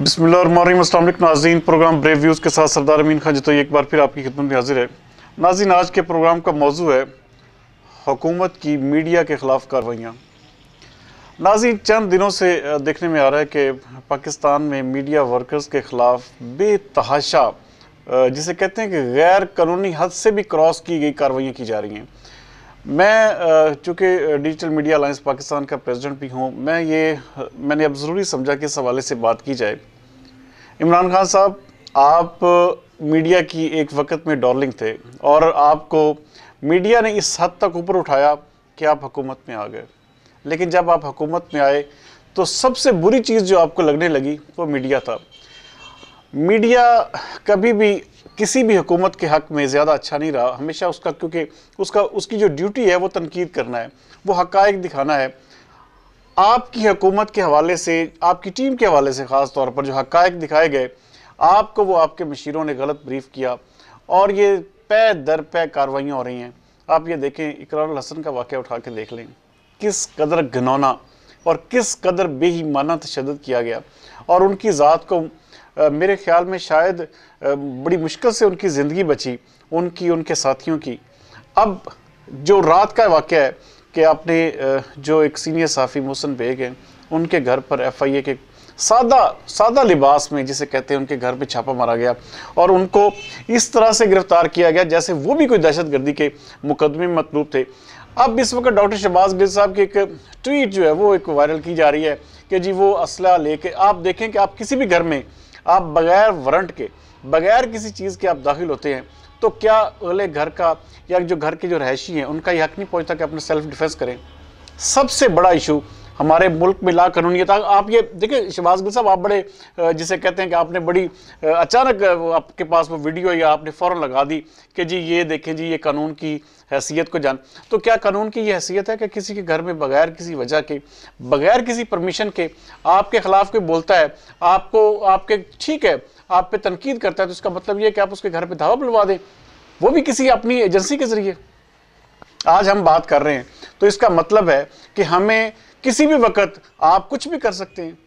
बिस्मिल्लाहिर्रहमानिर्रहीम। अस्सलाम वालेकुम नाज़रीन, प्रोग्राम ब्रेव व्यूज़ के साथ सरदार अमीन खान जी तो एक बार फिर आपकी खिदमत में हाजिर है। नाज़रीन, आज के प्रोग्राम का मौजू है हुकूमत की मीडिया के ख़िलाफ़ कार्रवाइयाँ। नाज़रीन, चंद दिनों से देखने में आ रहा है कि पाकिस्तान में मीडिया वर्कर्स के ख़िलाफ़ बेतहाशा, जिसे कहते हैं कि गैर कानूनी हद से भी क्रॉस की गई कार्रवाइयाँ की जा रही हैं। मैं चूँकि डिजिटल मीडिया अलायंस पाकिस्तान का प्रेसिडेंट भी हूँ, मैंने अब ज़रूरी समझा कि इस हवाले से बात की जाए। इमरान खान साहब, आप मीडिया की एक वक्त में डार्लिंग थे और आपको मीडिया ने इस हद तक ऊपर उठाया कि आप हुकूमत में आ गए। लेकिन जब आप हुकूमत में आए तो सबसे बुरी चीज़ जो आपको लगने लगी वो मीडिया था। मीडिया कभी भी किसी भी हुकूमत के हक़ में ज़्यादा अच्छा नहीं रहा हमेशा उसका, क्योंकि उसकी जो ड्यूटी है वो तनकीद करना है, वो हक़ाइक़ दिखाना है। आपकी हुकूमत के हवाले से, आपकी टीम के हवाले से ख़ास तौर पर जो हक़ाइक़ दिखाए गए, आपको वो आपके मशीरों ने गलत ब्रीफ़ किया और ये पे दर पे कार्रवाइयाँ हो रही हैं। आप ये देखें, इकरारुल हसन का वाक़या उठा के देख लें, किस कदर घिनौना और किस कदर बेईमाना तशद्दुद किया गया और उनकी ज़ात को मेरे ख़्याल में शायद बड़ी मुश्किल से उनकी ज़िंदगी बची, उनके साथियों की। अब जो रात का वाक़या है कि आपने जो एक सीनियर सहाफ़ी मोहसिन बेग हैं, उनके घर पर FIA के सादा लिबास में, जिसे कहते हैं, उनके घर पे छापा मारा गया और उनको इस तरह से गिरफ़्तार किया गया जैसे वो भी कोई दहशतगर्दी के मुकदमे में मतलूब थे। अब इस वक्त डॉक्टर शहबाज गिल साहब की एक ट्वीट जो है वो एक वायरल की जा रही है कि जी वो असला लेके, आप देखें कि आप किसी भी घर में आप बग़ैर वारंट के, बग़ैर किसी चीज़ के आप दाखिल होते हैं तो क्या अगले घर का या जो घर के जो रहायशी हैं उनका ये हक़ नहीं पहुँचता कि अपने सेल्फ डिफेंस करें। सबसे बड़ा इशू हमारे मुल्क में ला कानूनीत। आप ये देखिए शहबाज गिल साहब, आप बड़े जिसे कहते हैं कि आपने बड़ी अचानक आपके पास वो वीडियो या आपने फ़ौरन लगा दी कि जी ये देखें जी ये कानून की हैसियत को जान। तो क्या कानून की ये हैसियत है कि किसी के घर में बग़ैर किसी वजह के, बग़ैर किसी परमिशन के आपके ख़िलाफ़ कोई बोलता है, आपको आपके ठीक है आप पे तनकीद करता है, तो इसका मतलब ये है कि आप उसके घर पर धावा बुलवा दें, वो भी किसी अपनी एजेंसी के ज़रिए। आज हम बात कर रहे हैं तो इसका मतलब है कि हमें किसी भी वक्त आप कुछ भी कर सकते हैं।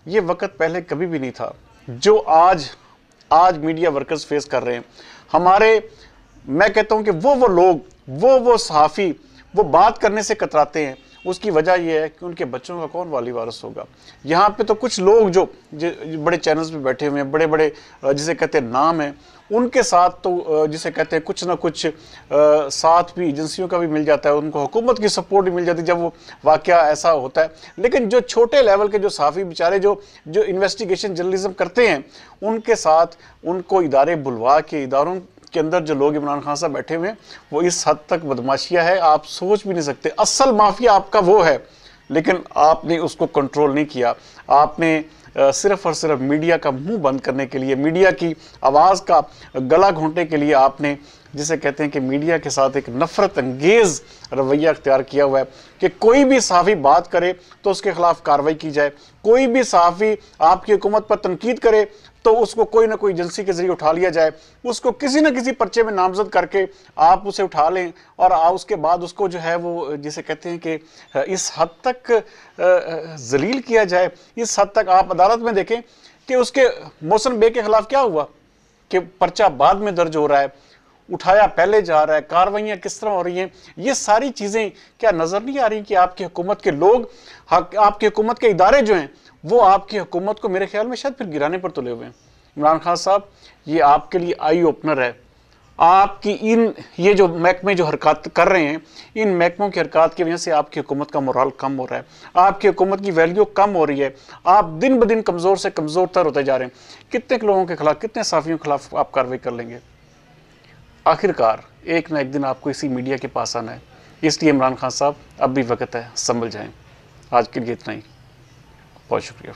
ये वक्त पहले कभी भी नहीं था जो आज मीडिया वर्कर्स फेस कर रहे हैं। मैं कहता हूं कि वो लोग, वो सहाफ़ी, वो बात करने से कतराते हैं। उसकी वजह यह है कि उनके बच्चों का कौन वाली वारिस होगा। यहाँ पे तो कुछ लोग जो बड़े चैनल्स पे बैठे हुए हैं, बड़े जिसे कहते हैं नाम है, उनके साथ तो जिसे कहते हैं कुछ ना कुछ साथ भी एजेंसियों का भी मिल जाता है, उनको हुकूमत की सपोर्ट भी मिल जाती है जब वो वाक़या ऐसा होता है। लेकिन जो छोटे लेवल के जो सहाफ़ी बेचारे जो इन्वेस्टिगेशन जर्नलिज्म करते हैं, उनके साथ उनको इदारे बुलवा के, इदारों के अंदर जो लोग इमरान खान साहब बैठे हुए हैं, वो इस हद तक बदमाशिया है आप सोच भी नहीं सकते। असल माफिया आपका वो है, लेकिन आपने उसको कंट्रोल नहीं किया। आपने सिर्फ और सिर्फ मीडिया का मुंह बंद करने के लिए, मीडिया की आवाज़ का गला घोंटने के लिए आपने, जिसे कहते हैं कि मीडिया के साथ एक नफ़रत अंगेज़ रवैया अख्तियार किया हुआ है कि कोई भी सहाफ़ी बात करे तो उसके ख़िलाफ़ कार्रवाई की जाए, कोई भी सहाफ़ी आपकी हुकूमत पर तनकीद करे तो उसको कोई ना कोई एजेंसी के ज़रिए उठा लिया जाए, उसको किसी न किसी पर्चे में नामज़द करके आप उसे उठा लें और उसके बाद उसको जो है वो, जिसे कहते हैं कि इस हद तक ज़लील किया जाए। इस हद तक आप अदालत में देखें कि उसके मोहसिन बेग के ख़िलाफ़ क्या हुआ कि पर्चा बाद में दर्ज हो रहा है, उठाया पहले जा रहा है, कार्रवाइयाँ किस तरह हो रही हैं। ये सारी चीज़ें क्या नज़र नहीं आ रही कि आपकी हुकूमत के लोग, आपकी हुकूमत के इदारे जो हैं, वो आपकी हुकूमत को मेरे ख्याल में शायद फिर गिराने पर तुले हुए हैं। इमरान खान साहब, ये आपके लिए आई ओपनर है। आपकी ये जो महकमे जो हरकत कर रहे हैं, इन महकमों की हरकत की वजह से आपकी हुकूमत का मोरल कम हो रहा है, आपकी हुकूमत की वैल्यू कम हो रही है, आप दिन ब दिन कमज़ोर से कमज़ोर तर होते जा रहे हैं। कितने लोगों के खिलाफ, कितने सहाफ़ियों के खिलाफ आप कार्रवाई कर लेंगे? आखिरकार एक ना एक दिन आपको इसी मीडिया के पास आना है। इसलिए इमरान खान साहब, अब भी वक्त है, संभल जाएं। आज के लिए इतना ही। बहुत शुक्रिया।